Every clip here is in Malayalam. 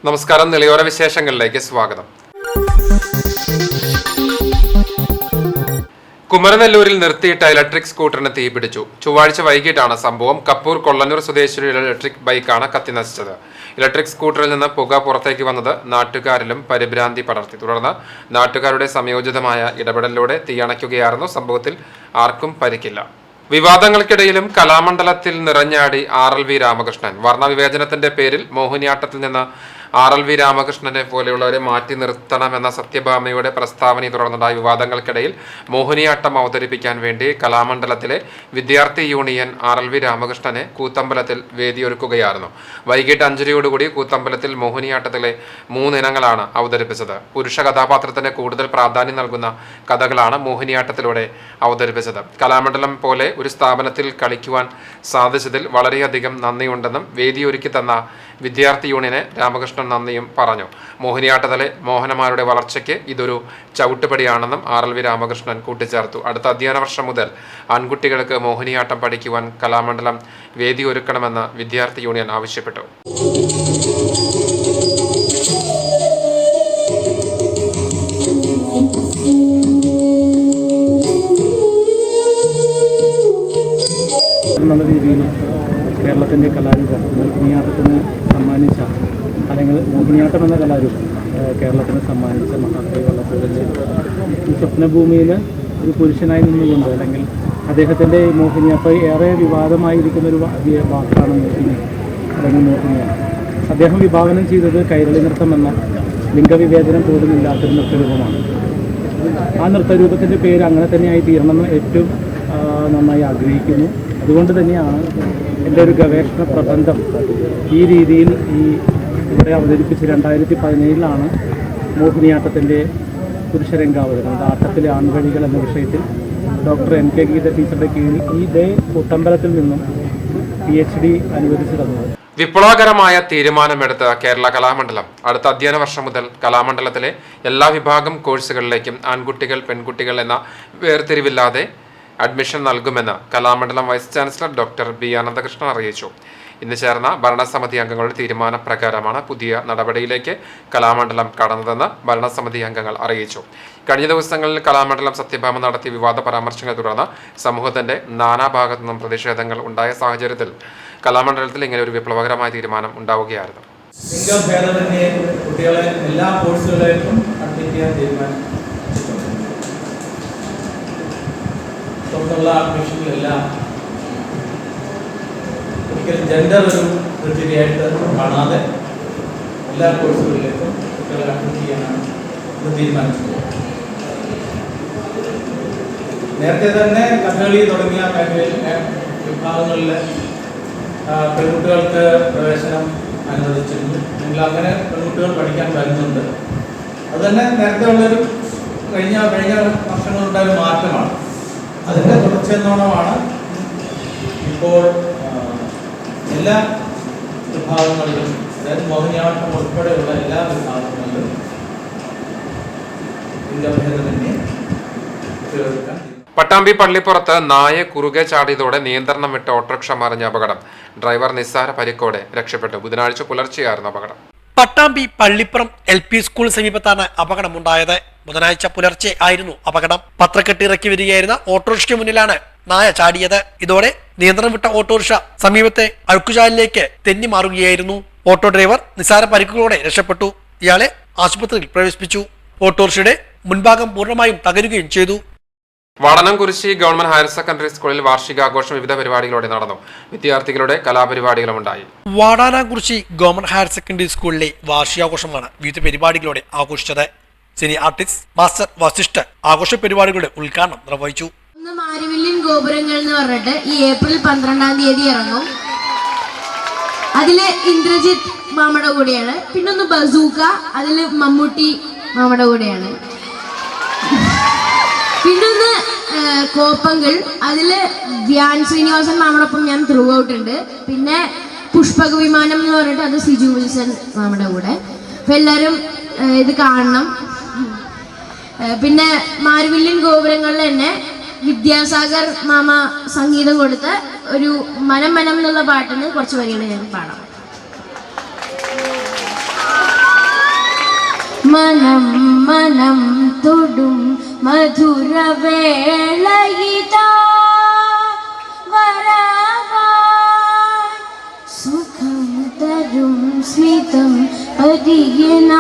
നമസ്കാരം. നിളയോര വിശേഷങ്ങളിലേക്ക് സ്വാഗതം. കുമരനെല്ലൂരിൽ നിർത്തിയിട്ട ഇലക്ട്രിക് സ്കൂട്ടറിന് തീപിടിച്ചു. ചൊവ്വാഴ്ച വൈകിട്ടാണ് സംഭവം. കപ്പൂർ കൊള്ളന്നൂർ സ്വദേശിയുടെ ഇലക്ട്രിക് ബൈക്കാണ് കത്തിനശിച്ചത്. ഇലക്ട്രിക് സ്കൂട്ടറിൽ നിന്ന് പുക പുറത്തേക്ക് വന്നത് നാട്ടുകാരിലും പരിഭ്രാന്തി പടർത്തി. തുടർന്ന് നാട്ടുകാരുടെ സംയോജിതമായ ഇടപെടലിലൂടെ തീയണയ്ക്കുകയായിരുന്നു. സംഭവത്തിൽ ആർക്കും പരിക്കില്ല. വിവാദങ്ങൾക്കിടയിലും കലാമണ്ഡലത്തിൽ നിറഞ്ഞാടി RLV രാമകൃഷ്ണൻ. വർണ്ണവിവേചനത്തിന്റെ പേരിൽ മോഹിനിയാട്ടത്തിൽ നിന്ന് RLV രാമകൃഷ്ണനെ പോലെയുള്ളവരെ മാറ്റി നിർത്തണമെന്ന സത്യഭാമയുടെ പ്രസ്താവനയെ തുടർന്നുണ്ടായ വിവാദങ്ങൾക്കിടയിൽ മോഹിനിയാട്ടം അവതരിപ്പിക്കാൻ വേണ്ടി കലാമണ്ഡലത്തിലെ വിദ്യാർത്ഥി യൂണിയൻ RLV രാമകൃഷ്ണനെ കൂത്തമ്പലത്തിൽ വേദിയൊരുക്കുകയായിരുന്നു. വൈകിട്ട് 5:30 കൂത്തമ്പലത്തിൽ മോഹിനിയാട്ടത്തിലെ 3 ഇനങ്ങളാണ് അവതരിപ്പിച്ചത്. പുരുഷ കഥാപാത്രത്തിന് കൂടുതൽ പ്രാധാന്യം നൽകുന്ന കഥകളാണ് മോഹിനിയാട്ടത്തിലൂടെ അവതരിപ്പിച്ചത്. കലാമണ്ഡലം പോലെ ഒരു സ്ഥാപനത്തിൽ കളിക്കുവാൻ സാധിച്ചതിൽ വളരെയധികം നന്ദിയുണ്ടെന്നും വേദിയൊരുക്കി തന്ന വിദ്യാർത്ഥി യൂണിയനെ രാമകൃഷ്ണൻ നന്ദിയും പറഞ്ഞു. മോഹിനിയാട്ടത്തിലെ മോഹനമാരുടെ വളർച്ചയ്ക്ക് ഇതൊരു ചവിട്ടുപടിയാണെന്നും RLV രാമകൃഷ്ണൻ കൂട്ടിച്ചേർത്തു. അടുത്ത അധ്യയന വർഷം മുതൽ ആൺകുട്ടികൾക്ക് മോഹിനിയാട്ടം പഠിക്കുവാൻ കലാമണ്ഡലം വേദിയൊരുക്കണമെന്ന് വിദ്യാർത്ഥി യൂണിയൻ ആവശ്യപ്പെട്ടു. എന്നുള്ള രീതിയിൽ കേരളത്തിൻ്റെ കലാരൂപം മോഹിനിയാട്ടത്തിന് സമ്മാനിച്ച, അല്ലെങ്കിൽ മോഹിനിയാട്ടം എന്ന കലാരൂപം കേരളത്തിന് സമ്മാനിച്ച മഹാകവി വള്ളത്തോൾ ഈ സ്വപ്നഭൂമിയിൽ ഒരു പുരുഷനായി നിന്നുകൊണ്ട്, അല്ലെങ്കിൽ അദ്ദേഹത്തിൻ്റെ മോഹിനിയാട്ടം ഏറെ വിവാദമായിരിക്കുന്നൊരു വാക്കാണ് മോഹിനി അല്ലെങ്കിൽ മോഹിനിയാട്ടം. അദ്ദേഹം വിഭാവനം ചെയ്തത് കൈരളി നൃത്തം എന്ന ലിംഗവിവേചനം പോലും ഇല്ലാത്തൊരു നൃത്തരൂപമാണ്. ആ നൃത്തരൂപത്തിൻ്റെ പേര് അങ്ങനെ തന്നെയായി തീരണമെന്ന് ഏറ്റവും നന്നായി ആഗ്രഹിക്കുന്നു. അതുകൊണ്ട് തന്നെയാണ് എൻ്റെ ഒരു ഗവേഷണ പ്രബന്ധം ഈ രീതിയിൽ ഇവിടെ അവതരിപ്പിച്ച് 2017 മോഹിനിയാട്ടത്തിൻ്റെ പുരുഷരംഗാവതരണം, ആട്ടത്തിലെ ആൺവഴികൾ എന്ന വിഷയത്തിൽ ഡോക്ടർ NK ഗീത ടീച്ചറുടെ കീഴിൽ ഇതേ കൂത്തമ്പലത്തിൽ നിന്നും PhD അനുവദിച്ചു തന്നത്. വിപ്ലവകരമായ തീരുമാനമെടുത്ത കേരള കലാമണ്ഡലം അടുത്ത അധ്യയന വർഷം മുതൽ കലാമണ്ഡലത്തിലെ എല്ലാ വിഭാഗം കോഴ്സുകളിലേക്കും ആൺകുട്ടികൾ പെൺകുട്ടികൾ എന്ന വേർതിരിവില്ലാതെ അഡ്മിഷൻ നൽകുമെന്ന് Kalamandalam vice chancellor doctor B Ananthakrishnan അറിയിച്ചു. ഇന്ന് ചേർന്ന ഭരണസമിതി അംഗങ്ങളുടെ തീരുമാനപ്രകാരമാണ് പുതിയ നടപടിയിലേക്ക് കലാമണ്ഡലം കടന്നതെന്ന് ഭരണസമിതി അംഗങ്ങൾ അറിയിച്ചു. കഴിഞ്ഞ ദിവസങ്ങളിൽ കലാമണ്ഡലം സത്യഭാമ നടത്തിയ വിവാദ പരാമർശങ്ങളെ തുടർന്ന് സമൂഹത്തിന്റെ നാനാഭാഗത്തു നിന്നും പ്രതിഷേധങ്ങൾ ഉണ്ടായ സാഹചര്യത്തിൽ കലാമണ്ഡലത്തിൽ ഇങ്ങനെ ഒരു വിപ്ലവകരമായ തീരുമാനം ഉണ്ടാവുകയായിരുന്നു. ലിംഗഭേദമന്യേ കുട്ടികളെ എല്ലാ കോഴ്സുകളിലേക്കും അഡ്മിറ്റ് ചെയ്യാൻ തീരുമാനിച്ചു. തുടർന്നുള്ള അഡ്മിഷനിലെല്ലാം ഒരിക്കലും ജെൻഡർ ഒരു ക്രൈറ്റീരിയയായിട്ട് കാണാതെ എല്ലാ കോഴ്സുകളിലേക്കും കുട്ടികളെ അഡ്മിറ്റ് ചെയ്യാനാണ് ഇത് തീരുമാനിച്ചത്. നേരത്തെ തന്നെ കഥകളി തുടങ്ങിയ വിഭാഗങ്ങളിൽ പെൺകുട്ടികൾക്ക് പ്രവേശനം അനുവദിച്ചിരുന്നു. അല്ലെങ്കിൽ അങ്ങനെ പെൺകുട്ടികൾ പഠിക്കാൻ വരുന്നുണ്ട്. അതുതന്നെ നേരത്തെ ഉള്ളൊരു കഴിഞ്ഞ വർഷങ്ങളുണ്ടായ ഒരു മാറ്റമാണ്. അതിൻ്റെ തുടർച്ചയെന്നോണമാണ് ഇപ്പോൾ എല്ലാ വിഭാഗങ്ങളിലും, അതായത് മോഹിനിയാട്ടം ഉൾപ്പെടെയുള്ള എല്ലാ വിഭാഗങ്ങളിലും ലിംഗഭേദമന്യേ ഉപയോഗിക്കാൻ. പട്ടാമ്പി പള്ളിപ്പുറത്ത് നായ കുറുകെ ചാടിയതോടെ നിയന്ത്രണം വിട്ട് ഓട്ടോറിക്ഷ മറിഞ്ഞ അപകടം. ഡ്രൈവർ നിസ്സാര പരിക്കോടെ രക്ഷപ്പെട്ടു. ബുധനാഴ്ച പുലർച്ചെയായിരുന്നു അപകടം. പട്ടാമ്പി പള്ളിപ്പുറം LP സ്കൂൾ സമീപത്താണ് അപകടമുണ്ടായത്. ബുധനാഴ്ച പുലർച്ചെ ആയിരുന്നു അപകടം. പത്രക്കെട്ട് ഇറക്കി വരികയായിരുന്ന ഓട്ടോറിക്ഷയ്ക്ക് മുന്നിലാണ് നായ ചാടിയത്. ഇതോടെ നിയന്ത്രണം വിട്ട ഓട്ടോറിക്ഷ സമീപത്തെ അഴുക്കുചാലിലേക്ക് തെന്നി മാറുകയായിരുന്നു. ഓട്ടോ ഡ്രൈവർ നിസ്സാര പരിക്കുകളോടെ രക്ഷപ്പെട്ടു. ഇയാളെ ആശുപത്രിയിൽ പ്രവേശിപ്പിച്ചു. ഓട്ടോറിക്ഷയുടെ മുൻഭാഗം പൂർണ്ണമായും തകരുകയും ചെയ്തു. വാടനംകുരിശി ഗവൺമെന്റ് ഹയർ സെക്കൻഡറി സ്കൂളിൽ വാർഷികാഘോഷം വിവിധ പരിപാടികളോടെ നടന്നു. വിദ്യാർത്ഥികളുടെ കലാപരിപാടികളും ഉണ്ടായി. വാടാനാംകുറിശി ഗവൺമെന്റ് ഹയർ സെക്കൻഡറി സ്കൂളിലെ വാർഷികാഘോഷമാണ് വിവിധ പരിപാടികളോടെ ആഘോഷിച്ചത്. സിനി ആർട്ടിസ്റ്റ് മാസ്റ്റർ വസിഷ്ഠ ആഘോഷ പരിപാടികളുടെ ഉദ്ഘാടനം നിർവഹിച്ചു. മാരിവില്യൻ ഗോപുരങ്ങൾ എന്ന് പറഞ്ഞിട്ട് ഈ ഏപ്രിൽ 12 ഇറങ്ങും. അതില് ഇന്ദ്രജിത്ത് മാമയുടെ കൂടെയാണ്. പിന്നൊന്ന് ബസൂക്ക, അതില് മമ്മൂട്ടി മാമയുടെ കൂടെയാണ്. പിന്നൊന്ന് കോപ്പങ്കൾ, അതില് വ്യാൻ ശ്രീനിവാസൻ മാമയോടൊപ്പം ഞാൻ ത്രൂ ഔട്ട് ഉണ്ട്. പിന്നെ പുഷ്പക വിമാനം എന്ന് പറഞ്ഞിട്ട് അത് സിജു വിൽസൺ മാമയുടെ കൂടെ. അപ്പം എല്ലാവരും ഇത് കാണണം. പിന്നെ മാരുവില്യൻ ഗോപുരങ്ങളിൽ തന്നെ വിദ്യാസാഗർ മാമ സംഗീതം കൊടുത്ത ഒരു മനം മനം എന്നുള്ള പാട്ടിന് കുറച്ച് വരികൾ ഞാൻ പാടാം. മനം മനം തൊടും മധുരവേളയിതാ സുഖം തരും സ്മിതം പതിയനാമണിയും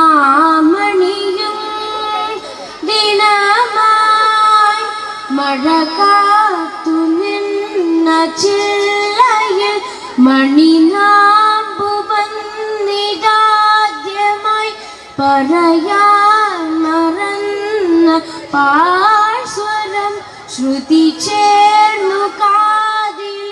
ദിനമായി മഴ കാത്തു നിന്ന ചില്ലയിൽ മണിനാമ്പു വന്നിതാദ്യമായി പറയാൻ മറന്ന പാഴ്സ്വരം ശ്രുതി ചേർന്നു കാതിലീണമായി.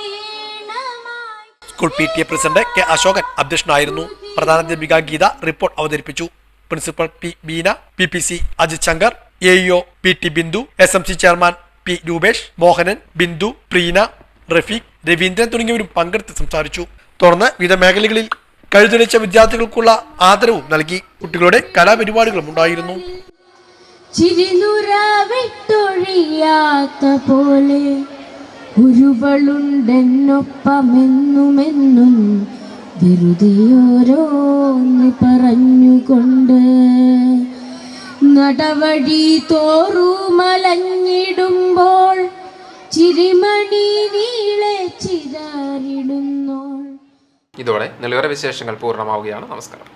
School PTA president K Ashokan അധ്യക്ഷനായിരുന്നു. പ്രധാനാധ്യാപിക ഗീത റിപ്പോർട്ട് അവതരിപ്പിച്ചു. Principal P Beena, PPC Ajith Shankar, AEO PT Bindu, SMC chairman P Rupesh, Mohanan, Bindu, Preena, Rafeeq, Raveendran തുടങ്ങിയവരും പങ്കെടുത്ത് സംസാരിച്ചു. തുടർന്ന് വിവിധ മേഖലകളിൽ കഴിതെളിച്ച വിദ്യാർത്ഥികൾക്കുള്ള ആദരവും നൽകി. കുട്ടികളുടെ കലാപരിപാടികളും ഉണ്ടായിരുന്നു. ചിരിനുരവിട്ടൊഴിയാത്ത പോലെ ഒരുവളുണ്ടെന്നൊപ്പമെന്നുമെന്നും വെറുതെയോരോന്ന് പറഞ്ഞുകൊണ്ട് നടവഴി തോറുമലഞ്ഞിടുമ്പോൾ ചിരിമണി നീളെ ചിതാറിടുന്നോൾ. ഇതോടെ നെല്ലുവര വിശേഷങ്ങൾ പൂർണ്ണമാവുകയാണ്. നമസ്കാരം.